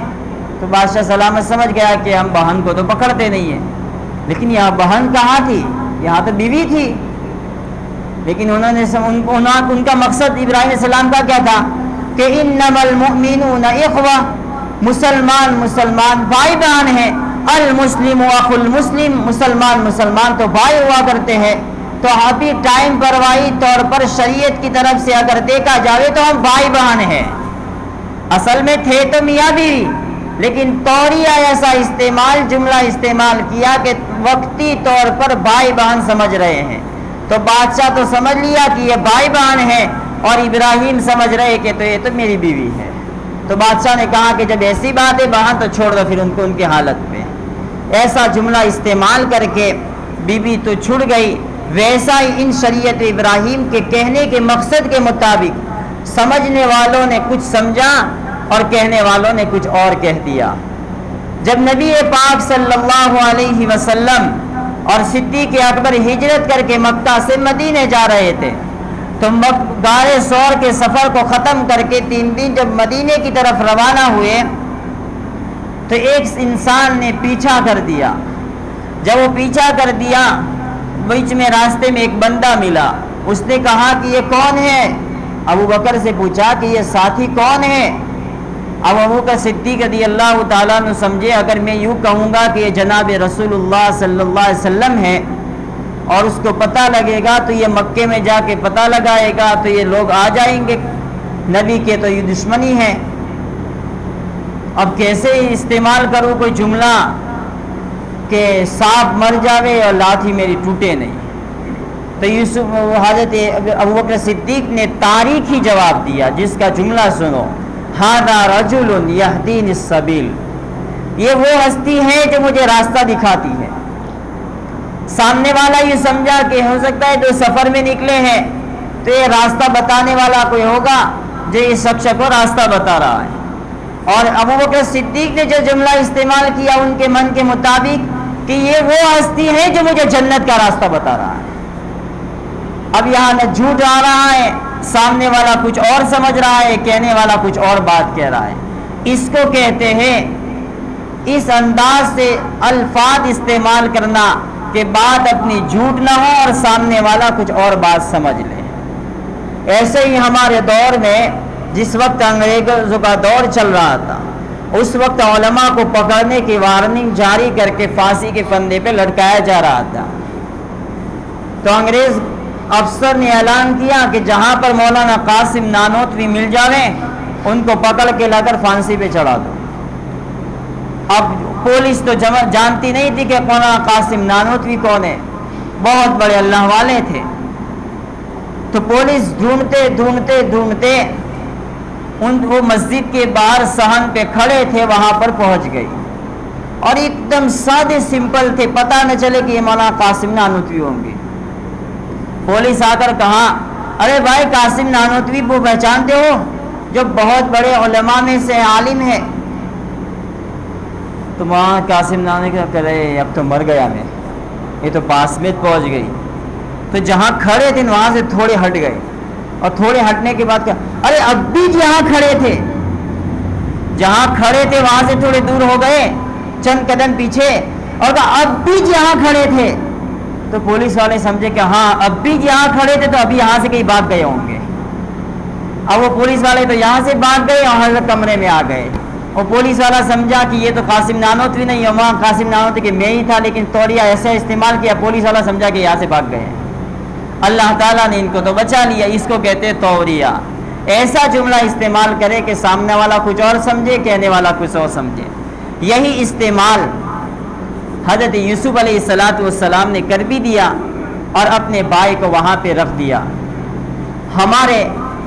تو بادشاہ سلامت سمجھ گیا کہ ہم بہن کو تو پکڑتے نہیں ہیں، لیکن یہاں بہن کہاں تھی؟ یہاں تو بیوی تھی. لیکن ان کا مقصد ابراہیم علیہ السلام کا کیا تھا کہ انما المؤمنون اخوہ، مسلمان بھائی بہن ہیں. المسلم اخو المسلم، مسلمان تو بھائی ہوا کرتے ہیں. تو ابھی ٹائم پروائی طور پر شریعت کی طرف سے اگر دیکھا جائے تو ہم بھائی بہن ہیں. اصل میں تھے تو میاں بیوی، لیکن توریہ ایسا جملہ استعمال کیا کہ وقتی طور پر بھائی بہن سمجھ رہے ہیں. تو بادشاہ تو سمجھ لیا کہ یہ بھائی بہن ہے، اور ابراہیم سمجھ رہے کہ یہ تو میری بیوی ہے. تو بادشاہ نے کہا کہ جب ایسی بات ہے بہن تو چھوڑ دو پھر ان کو ان کی حالت میں. ایسا جملہ استعمال کر کے بیوی تو چھڑ گئی. ویسا ہی ان شریعت ابراہیم کے کہنے کے مقصد کے مطابق سمجھنے والوں نے کچھ سمجھا اور کہنے والوں نے کچھ اور کہہ دیا. جب نبی پاک صلی اللہ علیہ وسلم اور صدیق اکبر ہجرت کر کے مکہ سے مدینے جا رہے تھے تو غار ثور کے سفر کو ختم کر کے 3 دن جب مدینے کی طرف روانہ ہوئے تو ایک انسان نے پیچھا کر دیا. جب وہ پیچھا کر دیا، بیچ میں راستے میں ایک بندہ ملا. اس نے کہا کہ یہ کون ہے؟ ابو بکر سے پوچھا کہ یہ ساتھی کون ہے؟ اب ابو بکر صدیق رضی اللہ تعالیٰ نے سمجھے اگر میں یوں کہوں گا کہ یہ جناب رسول اللہ صلی اللہ علیہ وسلم ہے اور اس کو پتہ لگے گا تو یہ مکے میں جا کے پتہ لگائے گا تو یہ لوگ آ جائیں گے، نبی کے تو یہ دشمنی ہے. اب کیسے استعمال کروں کوئی جملہ کہ سانپ مر جاوے اور لاٹھی میری ٹوٹے نہیں. تو حضرت ابو بکر صدیق نے تاریخی جواب دیا جس کا جملہ سنو، ھذا رجل یہدینی السبیل، یہ وہ ہستی ہے جو مجھے راستہ دکھاتی ہے. سامنے والا یہ سمجھا کہ ہو سکتا ہے جو سفر میں نکلے ہیں تو یہ راستہ بتانے والا کوئی ہوگا جو اس شخص کو راستہ بتا رہا ہے. اور ابو بکر صدیق نے جو جملہ استعمال کیا ان کے من کے مطابق کہ یہ وہ ہستی ہے جو مجھے جنت کا راستہ بتا رہا ہے. اب یہاں نہ جھوٹ آ رہا ہے، سامنے والا کچھ اور سمجھ رہا ہے، کہنے والا کچھ اور بات کہہ رہا ہے. اس کو کہتے ہیں اس انداز سے الفاظ استعمال کرنا کہ بات اپنی جھوٹ نہ ہو اور سامنے والا کچھ اور بات سمجھ لے. ایسے ہی ہمارے دور میں جس وقت انگریزوں کا دور چل رہا تھا اس وقت علماء کو پکڑنے کی وارننگ جاری کر کے پھانسی کے پھندے پہ لٹکایا جا رہا تھا. تو انگریز افسر نے اعلان کیا کہ جہاں پر مولانا قاسم نانوتوی مل جاویں ان کو پکڑ کے لا کر پھانسی پہ چڑھا دو. اب پولیس تو جانتی نہیں تھی کہ مولانا قاسم نانوتوی کون ہے، بہت بڑے اللہ والے تھے. تو پولیس ڈھونڈتے وہ مسجد کے باہر صحن پہ کھڑے تھے وہاں پر پہنچ گئی اور ایک دم سادے سمپل تھے، پتہ نہ چلے کہ یہ مولانا قاسم نانوتوی ہوں گے. پولیس آ کر کہا ارے بھائی قاسم نانوتوی کو پہچانتے ہو جو بہت بڑے علماء میں سے عالم ہے؟ تو وہاں قاسم نانوتوی کہہ رہے اب تو مر گیا میں، یہ تو پاس میں پہنچ گئی. تو جہاں کھڑے تھے وہاں سے تھوڑے ہٹ گئے اور تھوڑے ہٹنے کے بعد کہا ارے اب بھی جہاں کھڑے تھے وہاں سے تھوڑے دور ہو گئے چند قدم پیچھے اور کہا اب بھی جہاں کھڑے تھے. تو پولیس والے سمجھے کہ ہاں اب بھی یہاں کھڑے تھے تو ابھی یہاں سے کہیں بھاگ گئے ہوں گے. اب وہ پولیس والے تو یہاں سے بھاگ گئے اور حضرت کمرے میں آ گئے. اور پولیس والا سمجھا کہ یہ تو قاسم نانوتوی نہیں ہے، وہاں قاسم نانوتوی کہ میں ہی تھا، لیکن توڑیا ایسا استعمال کیا پولیس والا سمجھا کہ یہاں سے بھاگ گئے. اللہ تعالیٰ نے ان کو تو بچا لیا. اس کو کہتے ہیں توریہ. ایسا جملہ استعمال کرے کہ سامنے والا کچھ اور سمجھے، کہنے والا کچھ اور سمجھے. یہی استعمال حضرت یوسف علیہ السلام نے کر بھی دیا اور اپنے بھائی کو وہاں پہ رکھ دیا. ہمارے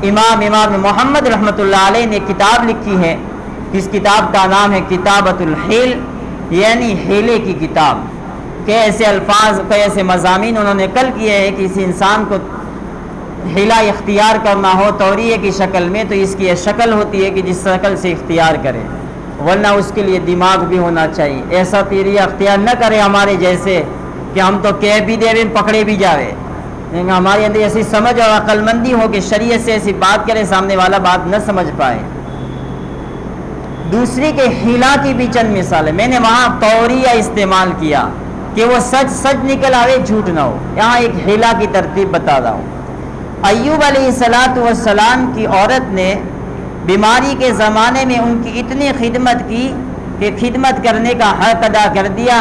امام محمد رحمۃ اللہ علیہ نے کتاب لکھی ہے، اس کتاب کا نام ہے کتابۃ الحیل، یعنی ہیلے کی کتاب. کہ ایسے الفاظ ایسے مضامین انہوں نے نقل کیے ہیں کہ کسی انسان کو حیلہ اختیار کرنا ہو توریے کی شکل میں تو اس کی یہ شکل ہوتی ہے کہ جس شکل سے اختیار کرے، ورنہ اس کے لیے دماغ بھی ہونا چاہیے. ایسا طریقہ اختیار نہ کرے ہمارے جیسے کہ ہم تو کہہ بھی دے پکڑے بھی جاوے، لیکن ہمارے اندر ایسی سمجھ اور عقل مندی ہو کہ شریعت سے ایسی بات کرے سامنے والا بات نہ سمجھ پائے. دوسری کہ حیلہ کی بھی چند مثال ہے. میں نے وہاں توریہ استعمال کیا کہ وہ سچ سچ نکل آوے جھوٹ نہ ہو. یہاں ایک حیلہ کی ترتیب بتا رہا ہوں. ایوب علیہ السلام کی عورت نے بیماری کے زمانے میں ان کی اتنی خدمت کی کہ خدمت کرنے کا حق ادا کر دیا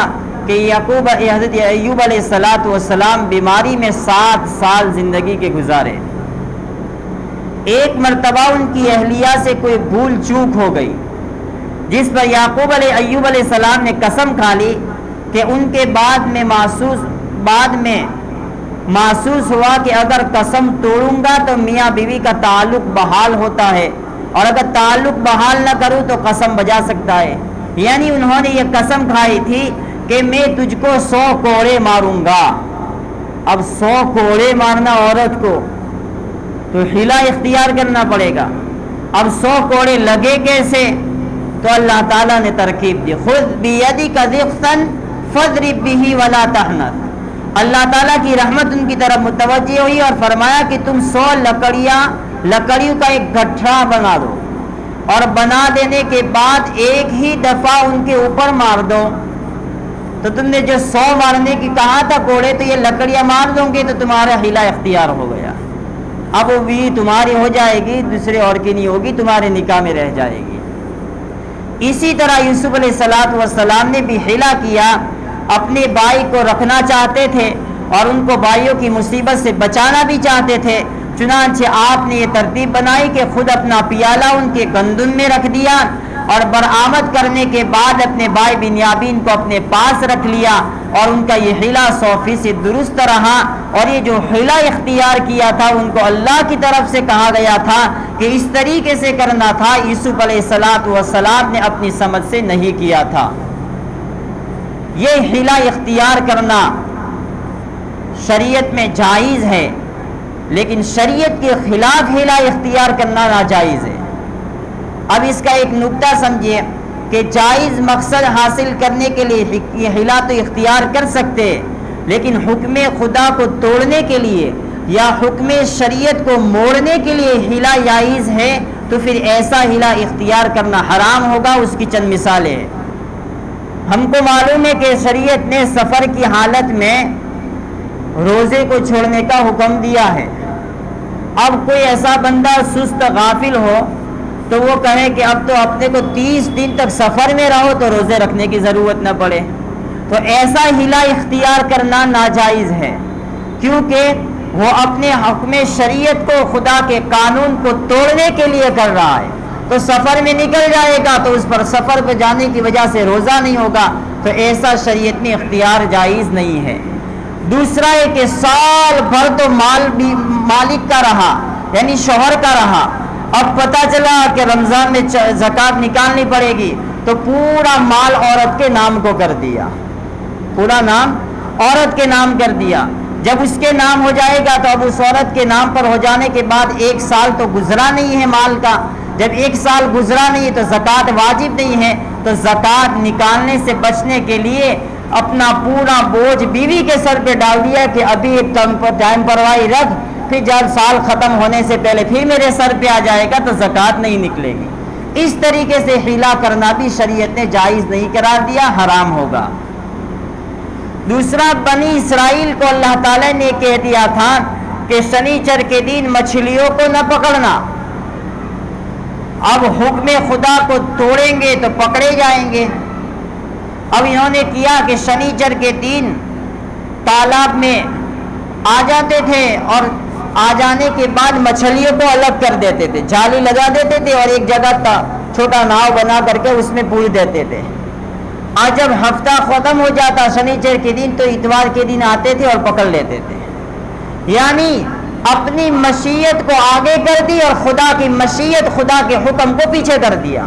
کہ حضرت ایوب علیہ السلام بیماری میں 7 سال زندگی کے گزارے. ایک مرتبہ ان کی اہلیہ سے کوئی بھول چوک ہو گئی جس پر ایوب علیہ السلام نے قسم کھا لی کہ ان کے بعد میں محسوس ہوا کہ اگر قسم توڑوں گا تو میاں بیوی کا تعلق بحال ہوتا ہے اور اگر تعلق بحال نہ کروں تو قسم بجا سکتا ہے. یعنی انہوں نے یہ قسم کھائی تھی کہ میں تجھ کو 100 کوڑے ماروں گا. اب 100 کوڑے مارنا عورت کو تو حیلہ اختیار کرنا پڑے گا. اب 100 کوڑے لگے کیسے؟ تو اللہ تعالیٰ نے ترکیب دی. خذ بیدک ضغثا فاضرب به ولا تحنث. اللہ تعالیٰ کی رحمت ان کی طرف متوجہ ہوئی اور فرمایا کہ تم 100 لکڑیوں کا ایک گٹھا بنا دو اور بنا دینے کے بعد ایک ہی دفعہ ان کے اوپر مار دو. تو تم نے جو 100 مارنے کی کہا تھا کوڑے تو یہ لکڑیاں مار دوں گے تو تمہارا حیلہ اختیار ہو گیا. اب وہ بھی تمہاری ہو جائے گی، دوسرے اور کی نہیں ہوگی، تمہارے نکاح میں رہ جائے گی. اسی طرح یوسف علیہ السلام نے بھی حیلہ کیا. اپنے بھائی کو رکھنا چاہتے تھے اور ان کو بھائیوں کی مصیبت سے بچانا بھی چاہتے تھے. چنانچہ آپ نے یہ ترتیب بنائی کہ خود اپنا پیالہ ان کے گندم میں رکھ دیا اور برآمد کرنے کے بعد اپنے بھائی بنیامین کو اپنے پاس رکھ لیا اور ان کا یہ حیلہ 100% درست رہا. اور یہ جو حیلہ اختیار کیا تھا ان کو اللہ کی طرف سے کہا گیا تھا کہ اس طریقے سے کرنا تھا. یوسف علیہ السلام نے اپنی سمجھ سے نہیں کیا تھا. یہ حیلہ اختیار کرنا شریعت میں جائز ہے، لیکن شریعت کے خلاف حیلہ اختیار کرنا ناجائز ہے. اب اس کا ایک نکتہ سمجھیے کہ جائز مقصد حاصل کرنے کے لیے یہ حیلہ تو اختیار کر سکتے، لیکن حکم خدا کو توڑنے کے لیے یا حکم شریعت کو موڑنے کے لیے حیلہ جائز ہے تو پھر ایسا حیلہ اختیار کرنا حرام ہوگا. اس کی چند مثالیں ہیں. ہم کو معلوم ہے کہ شریعت نے سفر کی حالت میں روزے کو چھوڑنے کا حکم دیا ہے. اب کوئی ایسا بندہ سست غافل ہو تو وہ کہے کہ اب تو اپنے کو 30 دن تک سفر میں رہو تو روزے رکھنے کی ضرورت نہ پڑے، تو ایسا حیلہ اختیار کرنا ناجائز ہے، کیونکہ وہ اپنے حکم شریعت کو خدا کے قانون کو توڑنے کے لیے کر رہا ہے. تو سفر میں نکل جائے گا تو اس پر سفر پہ جانے کی وجہ سے روزہ نہیں ہوگا، تو ایسا شریعت میں اختیار جائز نہیں ہے. دوسرا ہے کہ سال بھر تو مال بھی مالک کا رہا، یعنی شوہر کا رہا. اب پتہ چلا کہ رمضان میں زکوٰۃ نکالنی پڑے گی تو پورا مال عورت کے نام کو کر دیا، پورا نام عورت کے نام کر دیا. جب اس کے نام ہو جائے گا تو اب اس عورت کے نام پر ہو جانے کے بعد 1 سال تو گزرا نہیں ہے مال کا. جب 1 سال گزرا نہیں ہے تو زکوٰۃ واجب نہیں ہے. تو زکوٰۃ نکالنے سے بچنے کے لیے اپنا پورا بوجھ بیوی کے سر پہ ڈال دیا کہ ابھی ٹائم پرواہی رکھ، پھر جب سال ختم ہونے سے پہلے پھر میرے سر پہ آ جائے گا تو زکوٰۃ نہیں نکلے گی. اس طریقے سے حیلہ کرنا بھی شریعت نے جائز نہیں قرار دیا، حرام ہوگا. دوسرا، بنی اسرائیل کو اللہ تعالیٰ نے کہہ دیا تھا کہ شنیچر کے دن مچھلیوں کو نہ پکڑنا. اب حکم خدا کو توڑیں گے تو پکڑے جائیں گے. اب انہوں نے کیا کہ شنیچر کے دن تالاب میں آ جاتے تھے اور آ جانے کے بعد مچھلیوں کو الگ کر دیتے تھے، جالی لگا دیتے تھے اور ایک جگہ چھوٹا ناؤ بنا کر کے اس میں پوچھ دیتے تھے. آج جب ہفتہ ختم ہو جاتا شنیچر کے دن تو اتوار کے دن آتے تھے اور پکڑ لیتے تھے. یعنی اپنی مشیت کو آگے کر دی اور خدا کی مشیت، خدا کے حکم کو پیچھے کر دیا.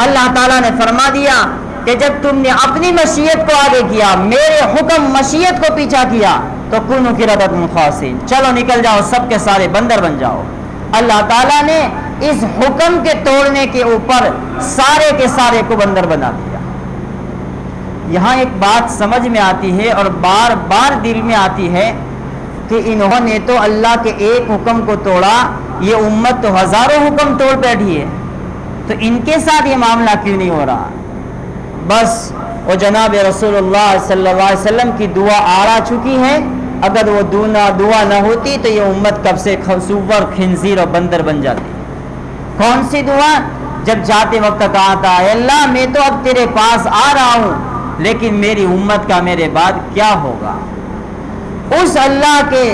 اللہ تعالیٰ نے فرما دیا کہ جب تم نے اپنی مشیت کو آگے کیا، میرے حکم مشیت کو پیچھا کیا، تو کونوا قردۃ خاسئین، چلو نکل جاؤ، سب کے سارے بندر بن جاؤ۔ اللہ تعالیٰ نے اس حکم کے توڑنے کے اوپر سارے کے سارے کو بندر بنا دیا۔ یہاں ایک بات سمجھ میں آتی ہے اور بار بار دل میں آتی ہے کہ انہوں نے تو اللہ کے ایک حکم کو توڑا، یہ امت تو ہزاروں حکم توڑ بیٹھی ہے، تو ان کے ساتھ یہ معاملہ کیوں نہیں ہو رہا؟ بس وہ جناب رسول اللہ صلی اللہ علیہ وسلم کی دعا آ چکی ہے، اگر وہ دعا نہ ہوتی تو یہ امت کب سے سور، خنزیر اور بندر بن جاتی۔ کون سی دعا؟ جب جاتے وقت کہا تھا اے اللہ میں تو اب تیرے پاس آ رہا ہوں، لیکن میری امت کا میرے بعد کیا ہوگا؟ اس اللہ کے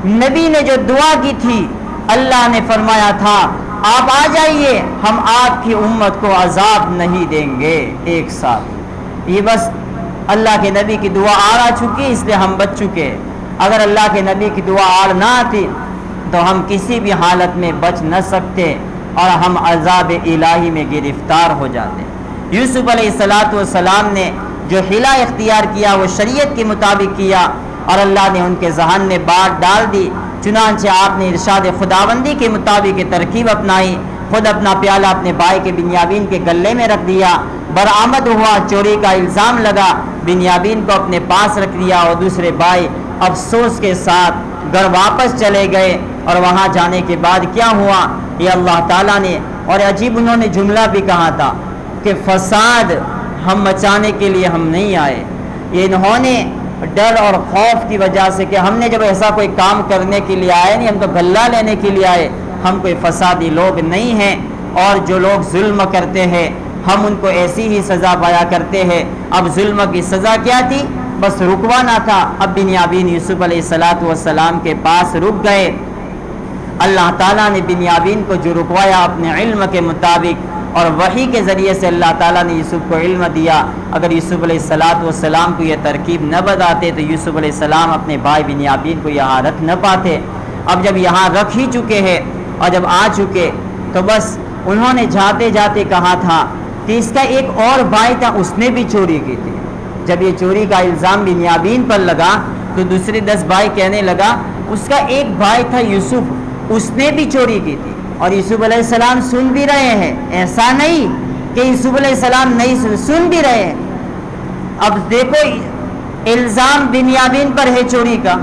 نبی نے جو دعا کی تھی، اللہ نے فرمایا تھا آپ آ جائیے، ہم آپ کی امت کو عذاب نہیں دیں گے ایک ساتھ۔ یہ بس اللہ کے نبی کی دعا آ چکی، اس لیے ہم بچ چکے۔ اگر اللہ کے نبی کی دعا آ نہ آتی تو ہم کسی بھی حالت میں بچ نہ سکتے اور ہم عذاب الہی میں گرفتار ہو جاتے۔ یوسف علیہ السلام نے جو حیلہ اختیار کیا وہ شریعت کے مطابق کیا، اور اللہ نے ان کے ذہن میں بات ڈال دی، چنانچہ آپ نے ارشاد خداوندی کے مطابق ترکیب اپنائی، خود اپنا پیالہ اپنے بھائی کے بنیامین کے گلے میں رکھ دیا، برآمد ہوا، چوری کا الزام لگا، بنیامین کو اپنے پاس رکھ دیا، اور دوسرے بھائی افسوس کے ساتھ گھر واپس چلے گئے۔ اور وہاں جانے کے بعد کیا ہوا یہ اللہ تعالیٰ نے، اور عجیب انہوں نے جملہ بھی کہا تھا کہ فساد ہم مچانے کے لیے ہم نہیں آئے، یہ انہوں نے ڈر اور خوف کی وجہ سے کہ ہم نے جب ایسا کوئی کام کرنے کے لیے آئے نہیں، ہم تو غلہ لینے کے لیے آئے، ہم کوئی فسادی لوگ نہیں ہیں، اور جو لوگ ظلم کرتے ہیں ہم ان کو ایسی ہی سزا پایا کرتے ہیں۔ اب ظلم کی سزا کیا تھی؟ بس رکوانا تھا۔ اب بنیامین یوسف علیہ السلام کے پاس رک گئے۔ اللہ تعالیٰ نے بنیامین کو جو رکوایا اپنے علم کے مطابق، اور وحی کے ذریعے سے اللہ تعالیٰ نے یوسف کو علم دیا۔ اگر یوسف علیہ السلام کو یہ ترکیب نہ بتاتے تو یوسف علیہ السلام اپنے بھائی بنیامین کو یہاں رکھ نہ پاتے۔ اب جب یہاں رکھ ہی چکے ہیں اور جب آ چکے تو بس انہوں نے جاتے جاتے کہا تھا کہ اس کا ایک اور بھائی تھا، اس نے بھی چوری کی تھی۔ جب یہ چوری کا الزام بنیامین پر لگا تو دوسرے 10 بھائی کہنے لگا اس کا ایک بھائی تھا یوسف، اس نے بھی چوری کی تھی۔ اور یوسف علیہ السلام سن بھی رہے ہیں، ایسا نہیں کہ یوسف علیہ السلام نہیں سن بھی رہے ہیں۔ اب دیکھو الزام بنیامین پر ہے چوری کا،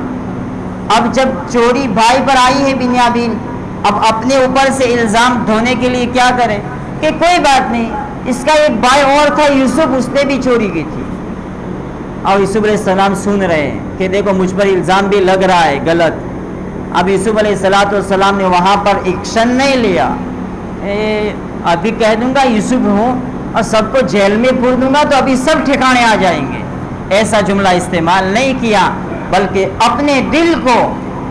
اب جب چوری بھائی پر آئی ہے بنیامین، اب اپنے اوپر سے الزام دھونے کے لیے کیا کرے کہ کوئی بات نہیں، اس کا ایک بھائی اور تھا یوسف، اس نے بھی چوری کی تھی۔ اور یوسف علیہ السلام سن رہے ہیں کہ دیکھو مجھ پر الزام بھی لگ رہا ہے غلط۔ اب یوسف علیہ السلام نے وہاں پر ایکشن نہیں لیا، ابھی کہہ دوں گا یوسف ہوں اور سب کو جیل میں پھول دوں گا تو ابھی سب ٹھکانے آ جائیں گے، ایسا جملہ استعمال نہیں کیا، بلکہ اپنے دل کو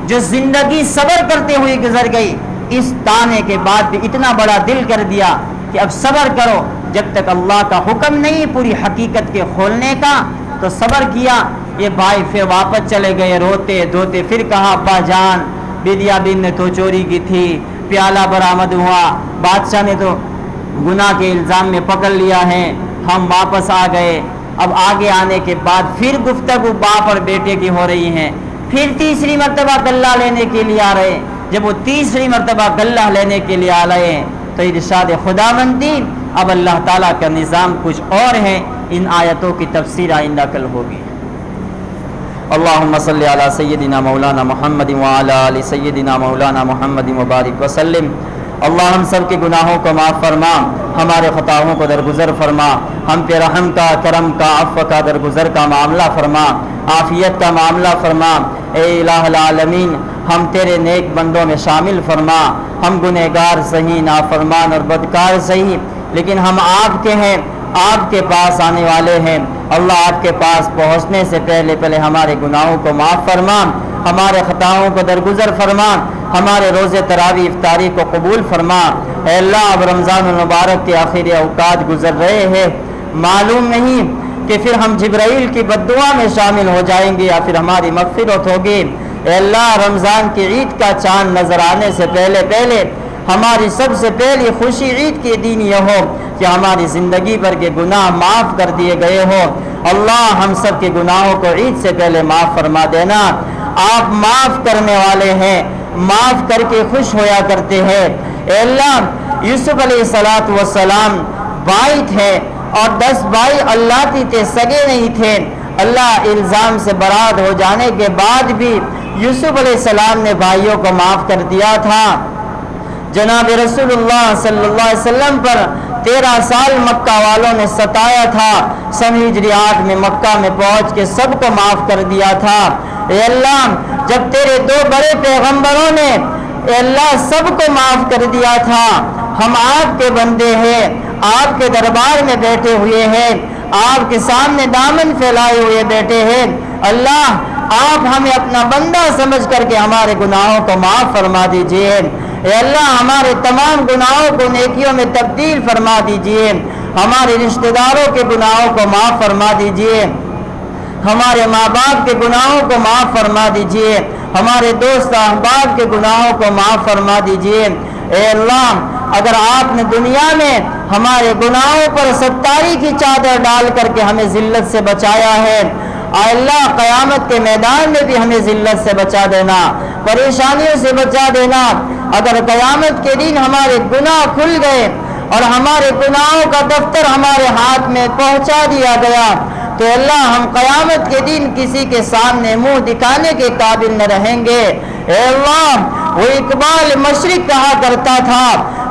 جو زندگی صبر کرتے ہوئے گزر گئی، اس تانے کے بعد بھی اتنا بڑا دل کر دیا کہ اب صبر کرو، جب تک اللہ کا حکم نہیں پوری حقیقت کے کھولنے کا، تو صبر کیا۔ یہ بھائی پھر واپس چلے گئے روتے دھوتے، پھر کہا ابا جان بنیامین نے تو چوری کی تھی، پیالہ برآمد ہوا، بادشاہ نے تو گناہ کے الزام میں پکڑ لیا ہے، ہم واپس آ گئے۔ اب آگے آنے کے بعد پھر گفتگو باپ اور بیٹے کی ہو رہی ہیں، پھر تیسری مرتبہ غلہ لینے کے لیے آ رہے۔ جب وہ تیسری مرتبہ غلہ لینے کے لیے آ رہے ہیں تو ارشاد خداوندی، اب اللہ تعالیٰ کا نظام کچھ اور ہے۔ ان آیتوں کی تفسیر آئندہ کل ہوگی۔ اللہم صلی علی سیدنا مولانا محمد وعلی آل سیدنا مولانا محمد مبارک وسلم۔ اللہ ہم سب کے گناہوں کو معاف فرما، ہمارے خطاؤں کو درگزر فرما، ہم پہ رحم کا، کرم کا، عفو کا، درگزر کا معاملہ فرما، عافیت کا معاملہ فرما۔ اے الہ العالمین، ہم تیرے نیک بندوں میں شامل فرما۔ ہم گنہگار صحیح، نافرمان اور بدکار صحیح، لیکن ہم آپ کے ہیں، آپ کے پاس آنے والے ہیں۔ اللہ آپ کے پاس پہنچنے سے پہلے ہمارے گناہوں کو معاف فرما، ہمارے خطاؤں کو درگزر فرما، ہمارے روزے تراویح افطاری کو قبول فرما۔ اے اللہ اب رمضان المبارک کے آخری اوقات گزر رہے ہیں، معلوم نہیں کہ پھر ہم جبرائیل کی بددعا میں شامل ہو جائیں گے یا پھر ہماری مغفرت ہوگی۔ اے اللہ رمضان کی عید کا چاند نظر آنے سے پہلے ہماری سب سے پہلی خوشی عید کے دن یہ ہو کہ ہماری زندگی بھر کے گناہ معاف کر دیے گئے ہو۔ اللہ ہم سب کے گناہوں کو عید سے پہلے معاف فرما دینا۔ آپ معاف کرنے والے ہیں، معاف کر کے خوش ہویا کرتے ہیں۔ اے اللہ، یوسف علیہ السلام بھائی تھے اور 10 بھائی اللہ کی تھے، سگے نہیں تھے۔ اللہ الزام سے برات ہو جانے کے بعد بھی یوسف علیہ السلام نے بھائیوں کو معاف کر دیا تھا۔ جناب رسول اللہ صلی اللہ علیہ وسلم پر 13 سال مکہ والوں نے ستایا تھا، سن ہجری 8 میں مکہ میں پہنچ کے سب کو معاف کر دیا تھا۔ اے اللہ، جب تیرے 2 بڑے پیغمبروں نے اے اللہ سب کو معاف کر دیا تھا، ہم آپ کے بندے ہیں، آپ کے دربار میں بیٹھے ہوئے ہیں، آپ کے سامنے دامن پھیلائے ہوئے بیٹھے ہیں۔ اللہ، آپ ہمیں اپنا بندہ سمجھ کر کے ہمارے گناہوں کو معاف فرما دیجئے۔ اے اللہ، ہمارے تمام گناہوں کو نیکیوں میں تبدیل فرما دیجئے، ہمارے رشتہ داروں کے گناہوں کو معاف فرما دیجئے، ہمارے ماں باپ کے گناہوں کو معاف فرما دیجئے، ہمارے دوست احباب کے گناہوں کو معاف فرما دیجئے۔ اے اللہ، اگر آپ نے دنیا میں ہمارے گناہوں پر ستاری کی چادر ڈال کر کے ہمیں ذلت سے بچایا ہے، اے اللہ قیامت کے میدان میں بھی ہمیں ذلت سے بچا دینا، پریشانیوں سے بچا دینا۔ اگر قیامت کے دن ہمارے گناہ کھل گئے اور ہمارے گناہوں کا دفتر ہمارے ہاتھ میں پہنچا دیا گیا تو اللہ ہم قیامت کے دن کسی کے سامنے منہ دکھانے کے قابل نہ رہیں گے۔ اے اللہ، وہ اقبال مشرق کہا کرتا تھا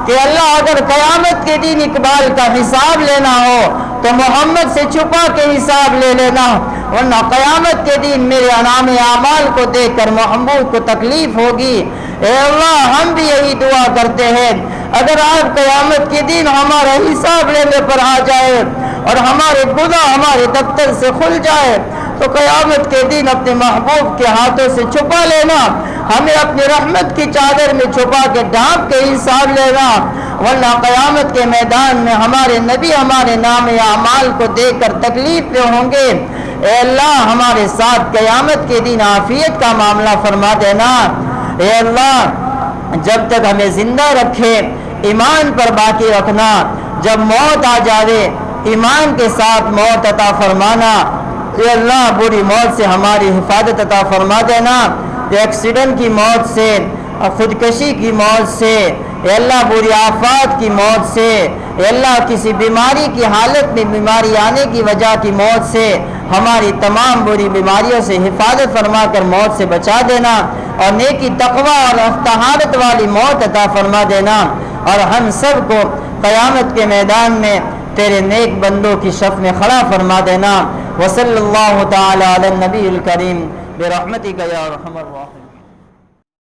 کہ اللہ اگر قیامت کے دن اقبال کا حساب لینا ہو تو محمد سے چھپا کے حساب لے لینا، ورنہ قیامت کے دن میرے انعام اعمال کو دیکھ کر محمود کو تکلیف ہوگی۔ اے اللہ، ہم بھی یہی دعا کرتے ہیں، اگر آپ قیامت کے دن ہمارا حساب لینے پر آ جائے اور ہمارے گناہ ہمارے دفتر سے کھل جائے تو قیامت کے دن اپنے محبوب کے ہاتھوں سے چھپا لینا، ہمیں اپنی رحمت کی چادر میں چھپا کے ڈھانپ کے حساب لینا، ورنہ قیامت کے میدان میں ہمارے نبی ہمارے نام اعمال کو دیکھ کر تکلیف میں ہوں گے۔ اے اللہ، ہمارے ساتھ قیامت کے دن عافیت کا معاملہ فرما دینا۔ اے اللہ، جب تک ہمیں زندہ رکھے ایمان پر باقی رکھنا، جب موت آ جاوے ایمان کے ساتھ موت عطا فرمانا۔ اے اللہ، بری موت سے ہماری حفاظت عطا فرما دینا، ایکسیڈنٹ کی موت سے، خودکشی کی موت سے، اے اللہ بری آفات کی موت سے، اے اللہ کسی بیماری کی حالت میں بیماری آنے کی وجہ کی موت سے ہماری تمام بری بیماریوں سے حفاظت فرما کر موت سے بچا دینا، اور نیکی تقوی اور طہارت والی موت عطا فرما دینا، اور ہم سب کو قیامت کے میدان میں تیرے نیک بندوں کی صف میں کھڑا فرما دینا۔ وصلی اللہ تعالی علی النبی الکریم برحمتک یا ارحم الراحمین۔